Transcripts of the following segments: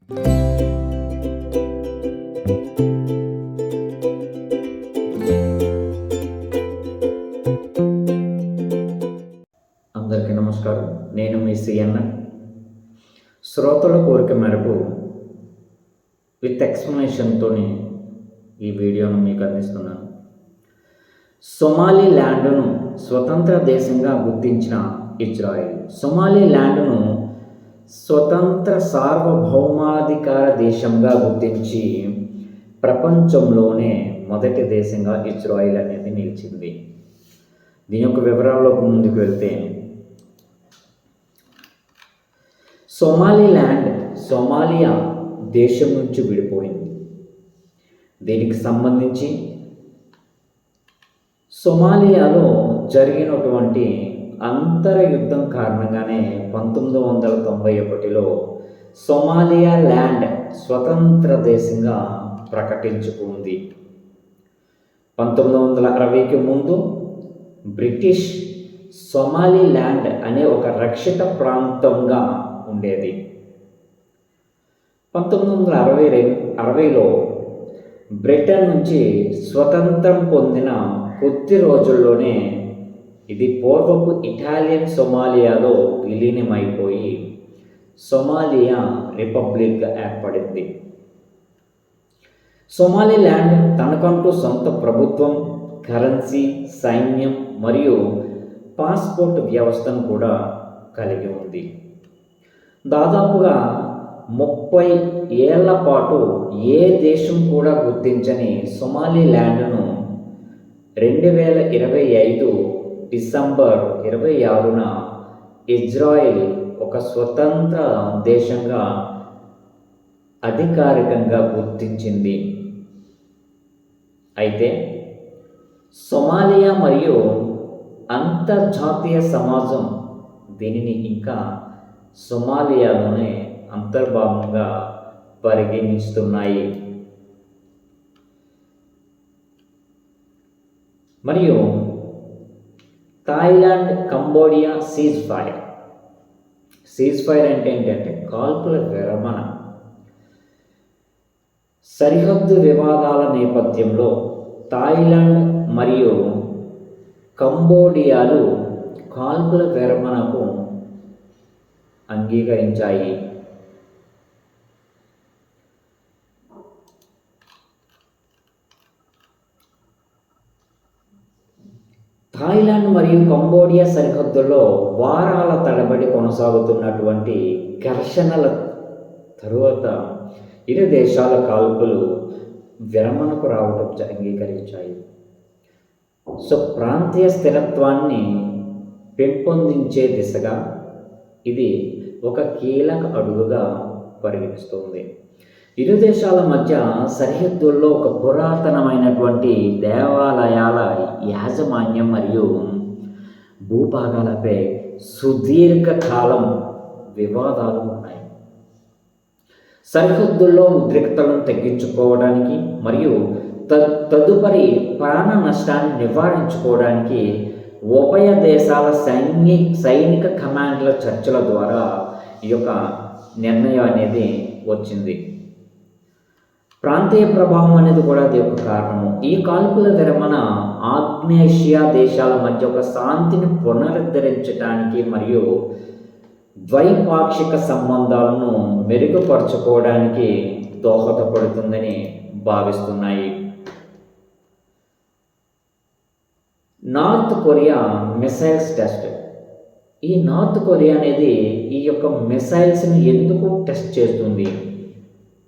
అందరికీ నమస్కారం. నేను మీ సిఎన్ఎన్. శ్రోతల కోరిక మేరకు విత్ ఎక్స్ప్లెనేషన్తోని ఈ వీడియోను మీకు అందిస్తున్నాను. సొమాలిలాండ్ను స్వతంత్ర దేశంగా గుర్తించిన ఇజ్రాయెల్ సొమాలిలాండ్ను స్వతంత్ర సార్వభౌమాధికార దేశంగా గుర్తించి ప్రపంచంలోనే మొదటి దేశంగా ఇజ్రాయెల్ అనేది నిలిచింది. దీని యొక్క వివరాల్లోకి ముందుకు వెళ్తే, సొమాలిలాండ్ సొమాలియా దేశం నుంచి విడిపోయింది. దీనికి సంబంధించి సొమాలియాలో జరిగినటువంటి అంతర్యుద్ధం కారణంగానే 1991లో సొమాలియాలాండ్ స్వతంత్ర దేశంగా ప్రకటించుకుంది. 1960కి ముందు బ్రిటిష్ సొమాలిలాండ్ అనే ఒక రక్షిత ప్రాంతంగా ఉండేది. 1960లో బ్రిటన్ నుంచి స్వతంత్రం పొందిన కొద్ది రోజుల్లోనే ఇది పూర్వపు ఇటాలియన్ సొమాలియాలో విలీనమైపోయి సొమాలియా రిపబ్లిక్ ఏర్పడింది. సొమాలిలాండ్ తనకంటూ సొంత ప్రభుత్వం, కరెన్సీ, సైన్యం మరియు పాస్పోర్ట్ వ్యవస్థను కూడా కలిగి ఉంది. దాదాపుగా 30 ఏళ్ల పాటు ఏ దేశం కూడా గుర్తించని సొమాలిలాండ్ను 2025 డిసెంబర్ 26న ఇజ్రాయెల్ ఒక స్వతంత్ర దేశంగా అధికారికంగా గుర్తించింది. అయితే సొమాలియా మరియు అంతర్జాతీయ సమాజం దీనిని ఇంకా సొమాలియాలోనే అంతర్భాగంగా పరిగణిస్తున్నాయి. మరియు థాయిలాండ్, కంబోడియా సీజ్ ఫైర్ అంటే ఏంటంటే కాల్పుల విరమణ. సరిహద్దు వివాదాల నేపథ్యంలో థాయిలాండ్ మరియు కంబోడియాలు కాల్పుల విరమణకు అంగీకరించాయి. థాయిలాండ్ మరియు కంబోడియా సరిహద్దుల్లో వారాల తడబడి కొనసాగుతున్నటువంటి ఘర్షణల తరువాత ఇరు దేశాల కాల్పులు విరమణకు రావడం అంగీకరించాయి. సో ప్రాంతీయ స్థిరత్వాన్ని పెంపొందించే దిశగా ఇది ఒక కీలక అడుగుగా పరిగణిస్తుంది. ఇరు దేశాల మధ్య సరిహద్దుల్లో ఒక పురాతనమైనటువంటి దేవాలయాల యాజమాన్యం మరియు భూభాగాలపై సుదీర్ఘకాలం వివాదాలు ఉన్నాయి. సరిహద్దుల్లో ఉద్రిక్తలను తగ్గించుకోవడానికి మరియు తదుపరి ప్రాణ నష్టాన్ని నివారించుకోవడానికి ఉభయ దేశాల సైనిక కమాండ్ల చర్చల ద్వారా ఈ యొక్క నిర్ణయం అనేది వచ్చింది. ప్రాంతీయ ప్రభావం అనేది కూడా అది ఒక కారణము. ఈ కాల్పుల విరమణ ఆగ్నేషియా దేశాల మధ్య ఒక శాంతిని పునరుద్ధరించడానికి మరియు ద్వైపాక్షిక సంబంధాలను మెరుగుపరచుకోవడానికి దోహదపడుతుందని భావిస్తున్నాయి. North Korea missiles test. ఈ నార్త్ కొరియా అనేది ఈ యొక్క మిసైల్స్ని ఎందుకు టెస్ట్ చేస్తుంది?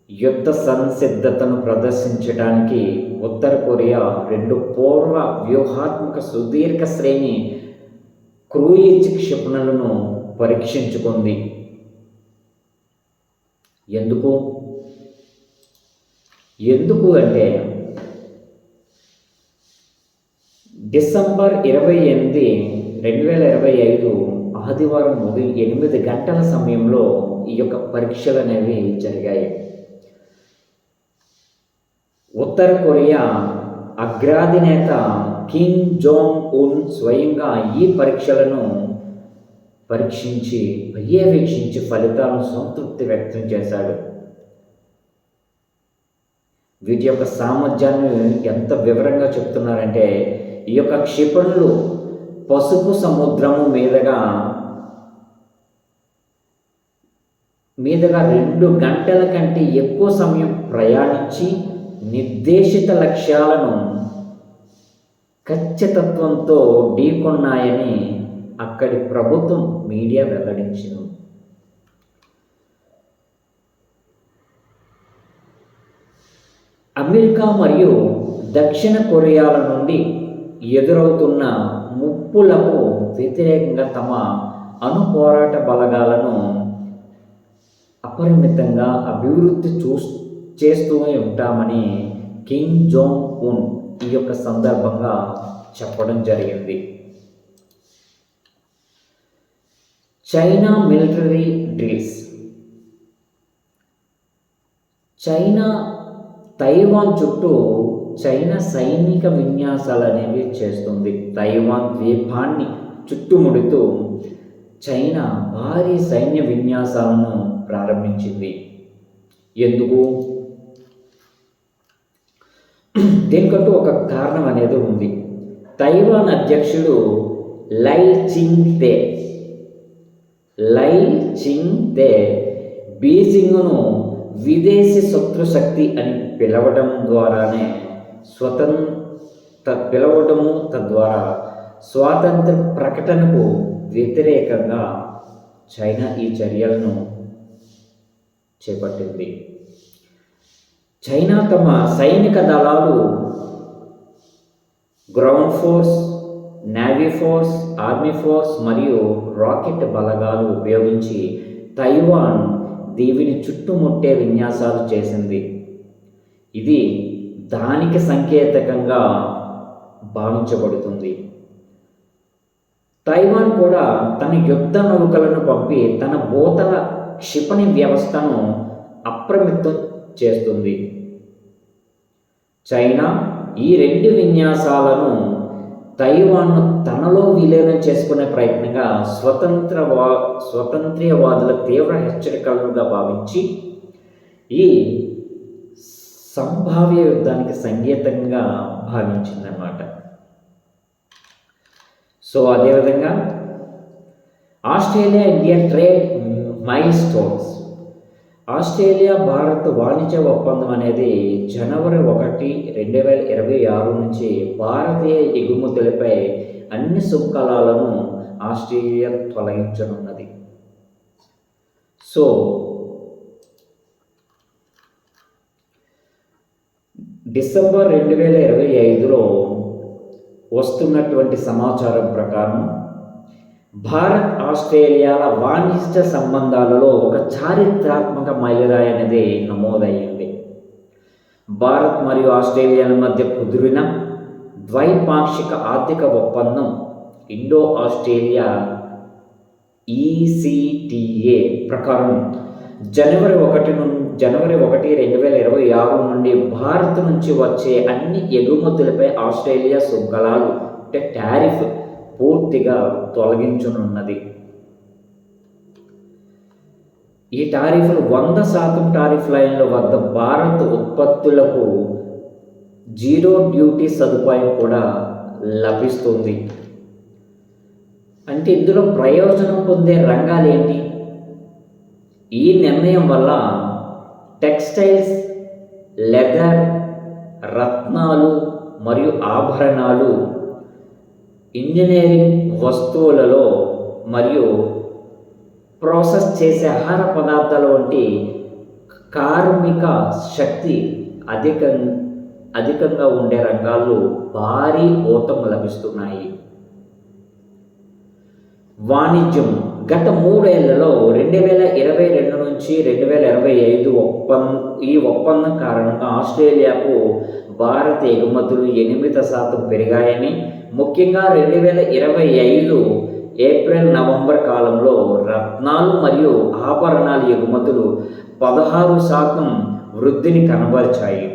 యుద్ధ సంసిద్ధతను ప్రదర్శించడానికి ఉత్తర కొరియా 2 పూర్వ వ్యూహాత్మక సుదీర్ఘ శ్రేణి క్రూయిజ్ క్షిపణులను పరీక్షించుకుంది. ఎందుకు అంటే డిసెంబర్ 28, 2025 ఆదివారం ఉదయం 8 గంటల సమయంలో ఈ యొక్క పరీక్షలు అనేవి జరిగాయి. ఉత్తర కొరియా అగ్రాధినేత కిమ్ జోంగ్ ఉన్ స్వయంగా ఈ పరీక్షలను పర్యవేక్షించి ఫలితాలను సంతృప్తి వ్యక్తం చేశాడు. వీటి యొక్క సామర్థ్యాన్ని ఎంత వివరంగా చెప్తున్నారంటే, ఈ యొక్క క్షిపణులు పసుపు సముద్రము మీదుగా 2 గంటల కంటే ఎక్కువ సమయం ప్రయాణించి నిర్దేశిత లక్ష్యాలను ఖచ్చితత్వంతో ఢీకొన్నాయని అక్కడి ప్రభుత్వం మీడియా వెల్లడించింది. అమెరికా మరియు దక్షిణ కొరియాల నుండి ఎదురవుతున్న ముప్పులకు వ్యతిరేకంగా తమ అణు పోరాట బలగాలను అపరిమితంగా అభివృద్ధి చేస్తూ ఉంటామని కిమ్ జోంగ్ ఉన్ ఈ యొక్క సందర్భంగా చెప్పడం జరిగింది. China military drills. తైవాన్ చుట్టూ చైనా సైనిక విన్యాసాలు అనేవి చేస్తుంది. తైవాన్ ద్వీపాన్ని చుట్టుముడుతూ చైనా భారీ సైన్య విన్యాసాలను ప్రారంభించింది. ఎందుకు? దీనికంటూ ఒక కారణం అనేది ఉంది. తైవాన్ అధ్యక్షుడు లై చింగ్తే బీజింగ్ను విదేశీ శత్రుశక్తి అని తద్వారా స్వాతంత్ర ప్రకటనకు వ్యతిరేకంగా చైనా ఈ చర్యలను చేపట్టింది. చైనా తమ సైనిక దళాలు, ground force, navy force, army force మరియు రాకెట్ బలగాలు ఉపయోగించి తైవాన్ దీవిని చుట్టుముట్టే విన్యాసాలు చేసింది. ఇది దానికి సంకేతకంగా భావించబడుతుంది. తైవాన్ కూడా తన యుద్ధ నౌకలను పంపి తన భూతల క్షిపణి వ్యవస్థను అప్రమత్తం చేస్తుంది. చైనా ఈ 2 విన్యాసాలను తైవాన్ను తనలో విలీనం చేసుకునే ప్రయత్నంగా స్వతంత్ర్యవాదుల తీవ్ర హెచ్చరికలుగా భావించి ఈ సంభావ్య యుద్ధానికి సంకేతంగా భావించిందన్నమాట. సో అదేవిధంగా Australia India trade mile stones. Australia Bharat వాణిజ్య ఒప్పందం అనేది జనవరి 1, 2026 నుంచి భారతీయ ఎగుమతులపై అన్ని సుంకాలను ఆస్ట్రేలియా తొలగించనున్నది. సో డిసెంబర్ 2025లో వస్తున్నటువంటి సమాచారం ప్రకారం భారత్ ఆస్ట్రేలియాల వాణిజ్య సంబంధాలలో ఒక చారిత్రాత్మక మైలురాయి అనేది నమోదయ్యింది. భారత్ మరియు ఆస్ట్రేలియాల మధ్య కుదిరిన ద్వైపాక్షిక ఆర్థిక ఒప్పందం ఇండో ఆస్ట్రేలియా ECTA ప్రకారం జనవరి 1, 2026 నుండి భారత్ నుంచి వచ్చే అన్ని ఎగుమతులపై ఆస్ట్రేలియా సుంకాలు అంటే టారిఫ్ పూర్తిగా తొలగించనున్నది. ఈ టారిఫ్లు 100% టారిఫ్ లైన్ల వద్ద భారత్ ఉత్పత్తులకు 0 డ్యూటీ సదుపాయం కూడా లభిస్తుంది. అంటే ఇందులో ప్రయోజనం పొందే రంగాలు ఏంటి? ఈ నిర్ణయం వల్ల టెక్స్టైల్స్, లెదర్, రత్నాలు మరియు ఆభరణాలు, ఇంజనీరింగ్ వస్తువులలో మరియు ప్రాసెస్ చేసే ఆహార పదార్థాల వంటి కార్మిక శక్తి అధికంగా ఉండే రంగాల్లో భారీ ఊతం లభిస్తున్నాయి. వాణిజ్యం గత 3 ఏళ్లలో 2022 నుంచి 2025 ఈ ఒప్పందం కారణంగా ఆస్ట్రేలియాకు భారత ఎగుమతులు 8% పెరిగాయని, ముఖ్యంగా 2025 ఏప్రిల్-నవంబర్ కాలంలో రత్నాలు మరియు ఆభరణాల ఎగుమతులు 16% వృద్ధిని కనబరిచాయి.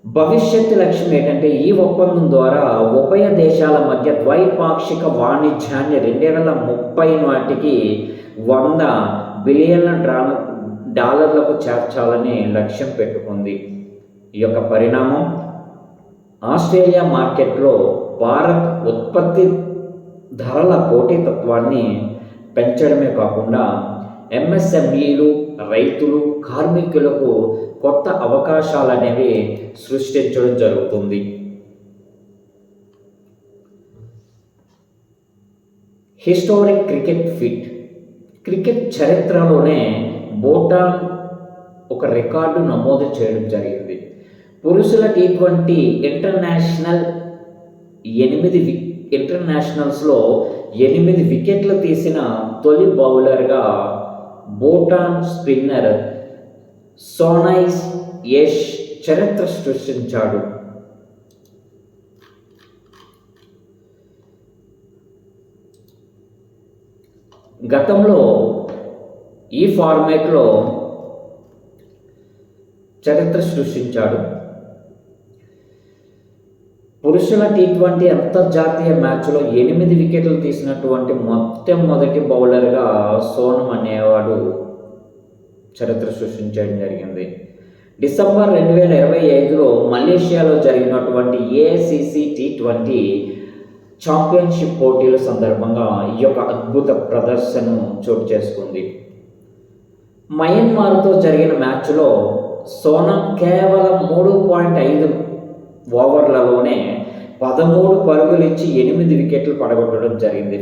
భవిష్యత్తు లక్ష్యం ఏంటంటే ఈ ఒప్పందం ద్వారా ఉభయ దేశాల మధ్య ద్వైపాక్షిక వాణిజ్యాన్ని 2030 నాటికి $100 బిలియన్ డాలర్లకు చేర్చాలని లక్ష్యం పెట్టుకుంది. ఈ యొక్క పరిణామం ఆస్ట్రేలియా మార్కెట్లో భారత్ ఉత్పత్తి ధరల పోటీతత్వాన్ని పెంచడమే కాకుండా ఎంఎస్ఎంఈలు, రైతులు, కార్మికులకు కొత్త అవకాశాలు అనేవి సృష్టించడం జరుగుతుంది. Historic cricket feet. క్రికెట్ చరిత్రలోనే భూటాన్ ఒక రికార్డు నమోదు చేయడం జరిగింది. పురుషుల T20 ఇంటర్నేషనల్స్లో 8 వికెట్లు తీసిన తొలి బౌలర్గా భూటాన్ స్పిన్నర్ సోనైస్ యష్ చరిత్ర సృష్టించాడు. గతంలో ఈ ఫార్మేట్లో చరిత్ర సృష్టించాడు. పురుషుల T20 అంతర్జాతీయ మ్యాచ్లో 8 వికెట్లు తీసినటువంటి మొట్టమొదటి బౌలర్గా సోనం అనేవాడు చరిత్ర సృష్టించడం జరిగింది. డిసెంబర్ 2025లో మలేషియాలో జరిగినటువంటి AICC T20 ఛాంపియన్షిప్ పోటీల సందర్భంగా ఈ యొక్క అద్భుత ప్రదర్శన చోటు చేసుకుంది. మయన్మార్తో జరిగిన మ్యాచ్లో సోనం కేవలం 3.5 ఓవర్లలోనే 13 పరుగులు ఇచ్చి 8 వికెట్లు పడగొట్టడం జరిగింది.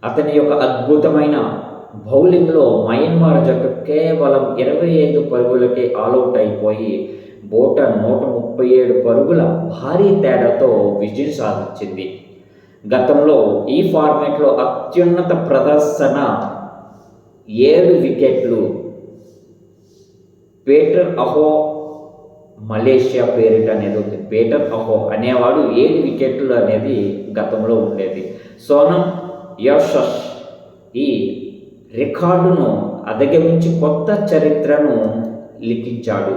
అతని యొక్క అద్భుతమైన బౌలింగ్లో మయన్మార్ జట్టు కేవలం 25 పరుగులకే ఆల్అవుట్ అయిపోయి భూటాన్ 137 పరుగుల భారీ తేడాతో విజయం సాధించింది. గతంలో ఈ ఫార్మాట్లో అత్యున్నత ప్రదర్శన 7 వికెట్లు పీటర్ అహో మలేషియా పేరిట అనేది ఉంది. పీటర్ అహో అనేవాడు 7 వికెట్లు అనేది గతంలో ఉండేది. సోనం యషస్ ఈ రికార్డును అధిగమించి కొత్త చరిత్రను లిఖించాడు.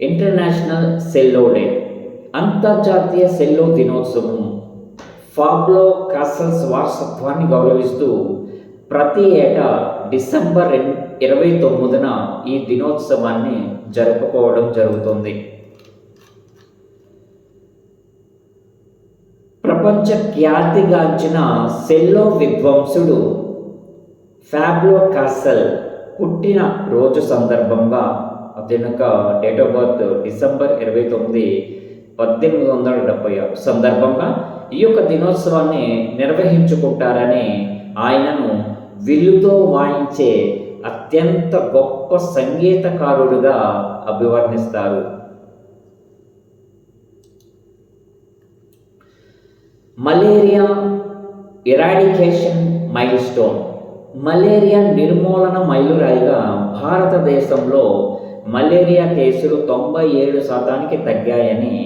ఇంటర్నేషనల్ సెల్లో డే. అంతర్జాతీయ సెల్లో దినోత్సవం ఫాబ్లో కాసల్స్ వారసత్వాన్ని గౌరవిస్తూ ప్రతి ఏటా డిసెంబర్ 29న ఈ దినోత్సవాన్ని జరుపుకోవడం జరుగుతుంది. ప్రపంచ ఖ్యాతిగాంచిన సెల్లో విద్వాంసుడు ఫాబ్లో కాసల్ పుట్టిన రోజు సందర్భంగా అతని యొక్క డేట్ ఆఫ్ బర్త్ డిసెంబర్ 29, 1876 సందర్భంగా ఈ యొక్క దినోత్సవాన్ని నిర్వహించుకుంటారని ఆయనను విల్లుతో వాయించే అత్యంత గొప్ప సంగీతకారుడుగా అభివర్ణిస్తారు. మలేరియా ఎరాడికేషన్ మైల్ స్టోన్. మలేరియా నిర్మూలన మైలురాయిగా భారతదేశంలో మలేరియా కేసులు 97% తగ్గాయని,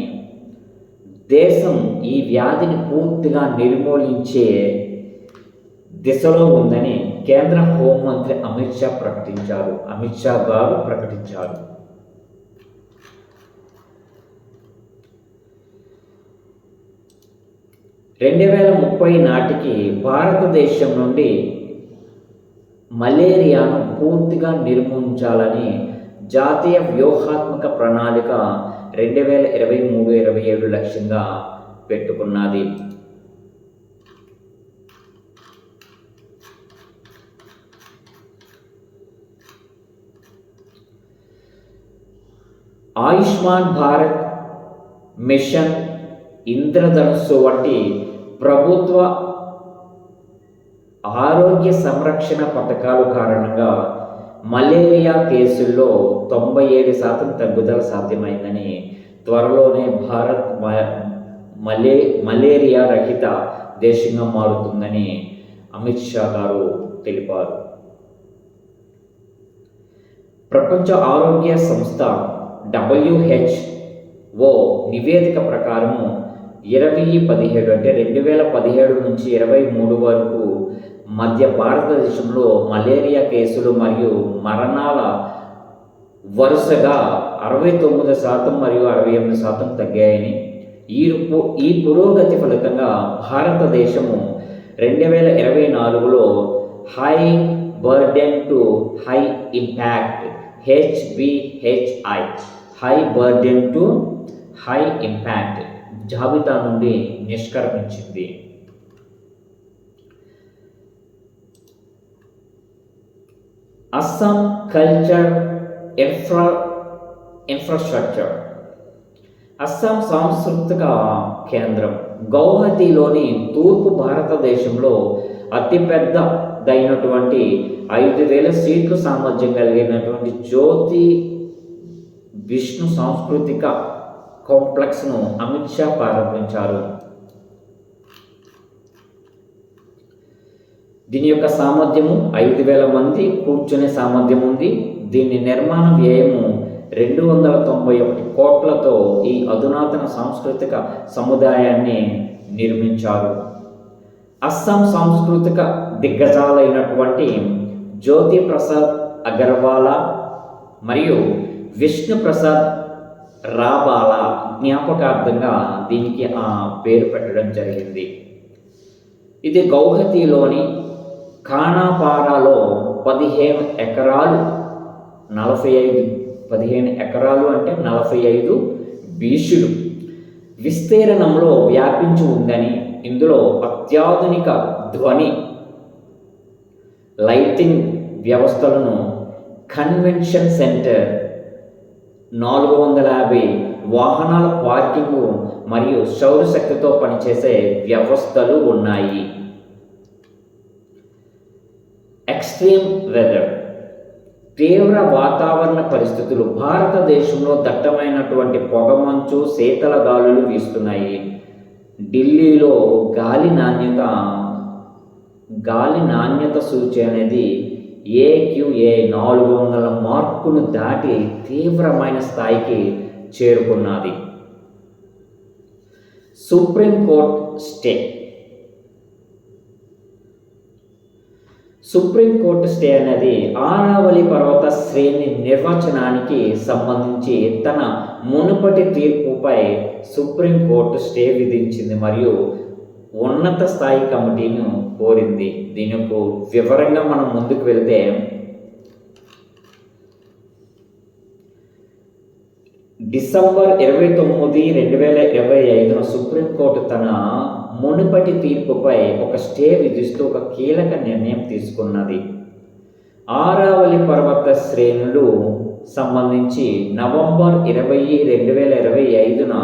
దేశం ఈ వ్యాధిని పూర్తిగా నిర్మూలించే దిశలో ఉందని కేంద్ర హోంమంత్రి అమిత్ షా గారు ప్రకటించారు. నాటికి భారతదేశం నుండి మలేరియాను పూర్తిగా నిర్మూలించాలని జాతీయ వ్యూహాత్మక ప్రణాళిక 2023-27 లక్ష్యంగా పెట్టుకున్నది. ఆయుష్మాన్ భారత్ మిషన్, ఇంద్రధనుస్సు వంటి ప్రభుత్వ ఆరోగ్య సంరక్షణ పథకాల కారణంగా మలేరియా కేసుల్లో 97% తగ్గుదల సాధ్యమైందని, త్వరలోనే భారత్ మలేరియా రహిత దేశంగా మారుతుందని అమిత్ షా గారు తెలిపారు. ప్రపంచ ఆరోగ్య సంస్థ WHO నివేదిక ప్రకారము 2017 అంటే 2017 నుంచి 23 వరకు మధ్య భారతదేశంలో మలేరియా కేసులు మరియు మరణాల వరుసగా 69% మరియు 68% తగ్గాయని, ఈ పురోగతి ఫలితంగా భారతదేశము 2024లో high burden to high impact, HBHI, high burden to high impact జాబితా నుండి నిష్క్రమించింది. Assam culture infrastructure. అస్సాం సాంస్కృతిక కేంద్రం గౌహతిలోని తూర్పు భారతదేశంలో అతిపెద్దదైనటువంటి 5,000 సీట్లు సామర్థ్యం కలిగినటువంటి జ్యోతి విష్ణు సాంస్కృతిక కాంప్లెక్స్ను అమిత్ షా ప్రారంభించారు. దీని యొక్క సామర్థ్యము 5,000 మంది కూర్చునే సామర్థ్యం ఉంది. దీని నిర్మాణ వ్యయము 291 కోట్లతో ఈ అధునాతన సాంస్కృతిక సముదాయాన్ని నిర్మించారు. అస్సాం సాంస్కృతిక దిగ్గజాలైనటువంటి జ్యోతి ప్రసాద్ అగర్వాలా మరియు విష్ణు ప్రసాద్ రాబాలా జ్ఞాపకార్థంగా దీనికి ఆ పేరు పెట్టడం జరిగింది. ఇది గౌహతిలోని ఖానాపారాలో 15 ఎకరాలు 15 ఎకరాలు అంటే 45 బీషులు విస్తీర్ణంలో వ్యాపించి ఉందని, ఇందులో అత్యాధునిక ధ్వని లైటింగ్ వ్యవస్థలను, కన్వెన్షన్ సెంటర్, 450 వాహనాల పార్కింగ్ మరియు సౌరశక్తితో పనిచేసే వ్యవస్థలు ఉన్నాయి. ఎక్స్ట్రీమ్ వెదర్, తీవ్ర వాతావరణ పరిస్థితులు. భారతదేశంలో దట్టమైనటువంటి పొగమంచు, శీతల గాలులు వీస్తున్నాయి. ఢిల్లీలో గాలి నాణ్యత సూచి అనేది AQA 400 మార్కును దాటి తీవ్రమైన స్థాయికి చేరుకున్నది. Supreme court stay. సుప్రీంకోర్టు స్టే అనేది ఆరావళి పర్వత శ్రేణి నిర్వచనానికి సంబంధించి తన మునుపటి తీర్పుపై సుప్రీంకోర్టు స్టే విధించింది మరియు ఉన్నత స్థాయి కమిటీను కోరింది. దీనికి వివరంగా మనం ముందుకు వెళ్తే, డిసెంబర్ 29, 2025 సుప్రీంకోర్టు తన మునుపటి తీర్పుపై ఒక స్టే విధిస్తూ ఒక కీలక నిర్ణయం తీసుకున్నది. ఆరావళి పర్వత శ్రేణులు సంబంధించి నవంబర్ 20, 2025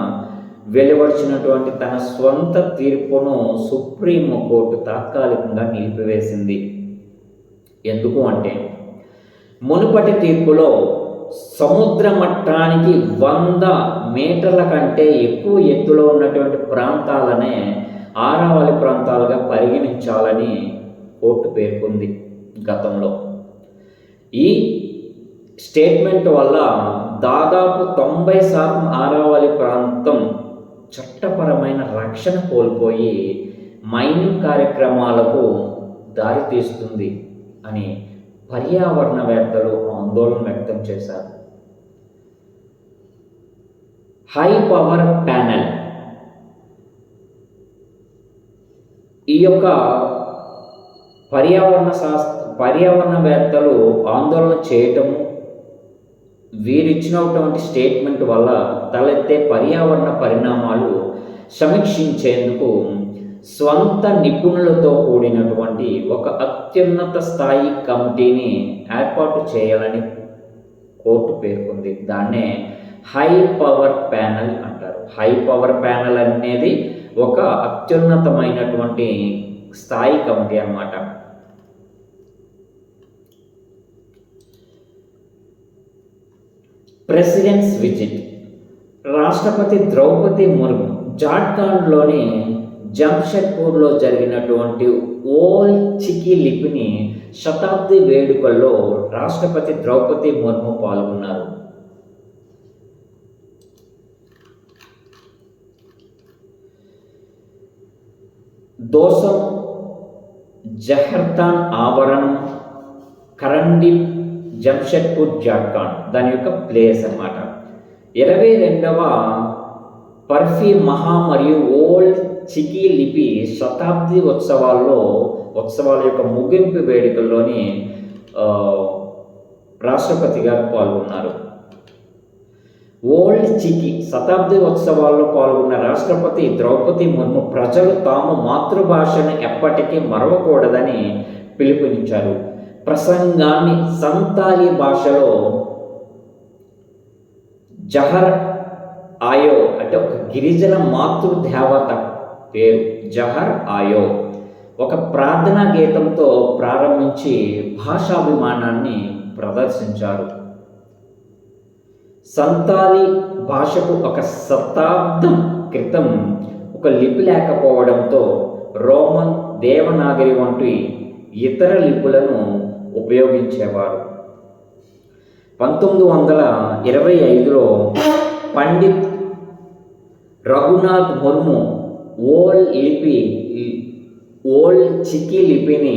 వెలువడిచినటువంటి తన స్వంత తీర్పును సుప్రీంకోర్టు తాత్కాలికంగా నిలిపివేసింది. ఎందుకు అంటే, మునుపటి తీర్పులో సముద్ర మట్టానికి 100 మీటర్ల కంటే ఎక్కువ ఎత్తులో ఉన్నటువంటి ప్రాంతాలనే ఆరావళి ప్రాంతాలుగా పరిగణించాలని కోర్టు పేర్కొంది గతంలో. ఈ స్టేట్మెంట్ వల్ల దాదాపు 90% ఆరావళి ప్రాంతం చట్టపరమైన రక్షణ కోల్పోయి మైనింగ్ కార్యక్రమాలకు దారితీస్తుంది అని పర్యావరణవేత్తలు ఆందోళన వ్యక్తం చేశారు. High power panel. ఈ యొక్క పర్యావరణవేత్తలు ఆందోళన చేయటము, వీరిచ్చినటువంటి స్టేట్మెంట్ వల్ల తలెత్తే పర్యావరణ పరిణామాలు సమీక్షించేందుకు స్వంత నిపుణులతో కూడినటువంటి ఒక అత్యున్నత స్థాయి కమిటీని ఏర్పాటు చేయాలని కోర్టు పేర్కొంది. దాన్నే హై పవర్ ప్యానెల్ అంటారు. హై పవర్ ప్యానెల్ అనేది ఒక అత్యున్నతమైనటువంటి స్థాయి కమిటీ అన్నమాట. President's visit. రాష్ట్రపతి ద్రౌపది ముర్ము జార్ఖండ్లోని జంషెడ్పూర్లో జరిగినటువంటి ఓల్ చికి లిపిని శతాబ్ది వేడుకల్లో రాష్ట్రపతి ద్రౌపది ముర్ము పాల్గొన్నారు. దోసం జహర్తాన్ ఆవరణం కరండి జంషెడ్పూర్ జార్ఖండ్ దాని యొక్క ప్లేస్ అన్నమాట. 22వ పర్ఫీ మహా మరియు ఓల్డ్ చికి లిపి శతాబ్ది ఉత్సవాల యొక్క ముగింపు వేడుకల్లోని రాష్ట్రపతి గారు పాల్గొన్నారు. ఓల్డ్ చికి శతాబ్ది ఉత్సవాల్లో పాల్గొన్న రాష్ట్రపతి ద్రౌపది ముర్ము ప్రజలు తాము మాతృభాషను ఎప్పటికీ మరవకూడదని పిలుపునిచ్చారు. ప్రసంగాన్ని సంతాలీ భాషలో జహర్ ఆయో అంటే ఒక గిరిజన మాతృదేవత పేరు జహర్ ఆయో ఒక ప్రార్థనా గీతంతో ప్రారంభించి భాషాభిమానాన్ని ప్రదర్శించారు. సంతాలీ భాషకు ఒక శతాబ్దం క్రితం ఒక లిపి లేకపోవడంతో రోమన్, దేవనాగరి వంటి ఇతర లిపులను ఉపయోగించేవారు. 1925లో పండిత్ రఘునాథ్ ముర్ము ఓల్డ్ చికి లిపిని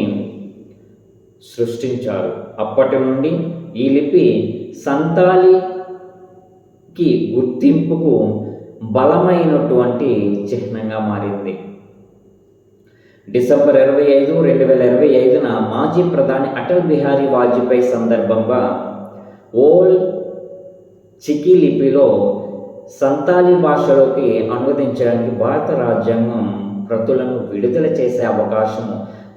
సృష్టించారు. అప్పటి నుండి ఈ లిపి సంతాలీకి గుర్తింపుకు బలమైనటువంటి చిహ్నంగా మారింది. డిసెంబర్ 25, 2025న మాజీ ప్రధాని అటల్ బిహారీ వాజ్పేయి సందర్భంగా ఓల్డ్ చికి లిపిలో సంతాలీ భాషలోకి అనువదించడానికి భారత రాజ్యాంగం ప్రతులను విడుదల చేసే అవకాశం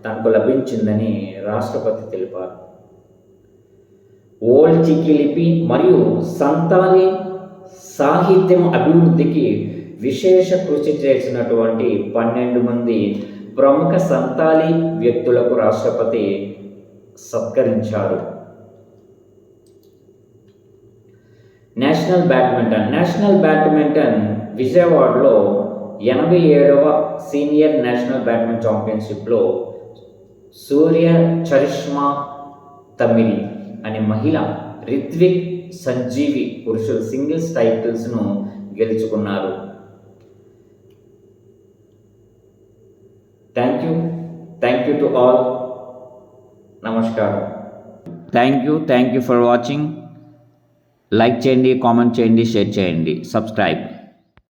తనకు లభించిందని రాష్ట్రపతి తెలిపారు. ఓల్డ్ చికి లిపి మరియు సంతాలీ సాహిత్యం అభివృద్ధికి విశేష కృషి చేసినటువంటి 12 మంది ప్రముఖ సంతాలీ వ్యక్తులకు రాష్ట్రపతి సత్కరించారు. నేషనల్ బ్యాడ్మింటన్ విజయవాడలో 87వ సీనియర్ నేషనల్ బ్యాడ్మింటన్ ఛాంపియన్షిప్లో సూర్య చరిష్మా తమిరి అనే మహిళ, రిత్విక్ సంజీవి పురుషుల సింగిల్స్ టైటిల్స్ను గెలుచుకున్నారు. Thank you to all. నమస్కారం. Thank you for watching. Like చేయండి, కామెంట్ చేయండి, షేర్ చేయండి, సబ్స్క్రైబ్.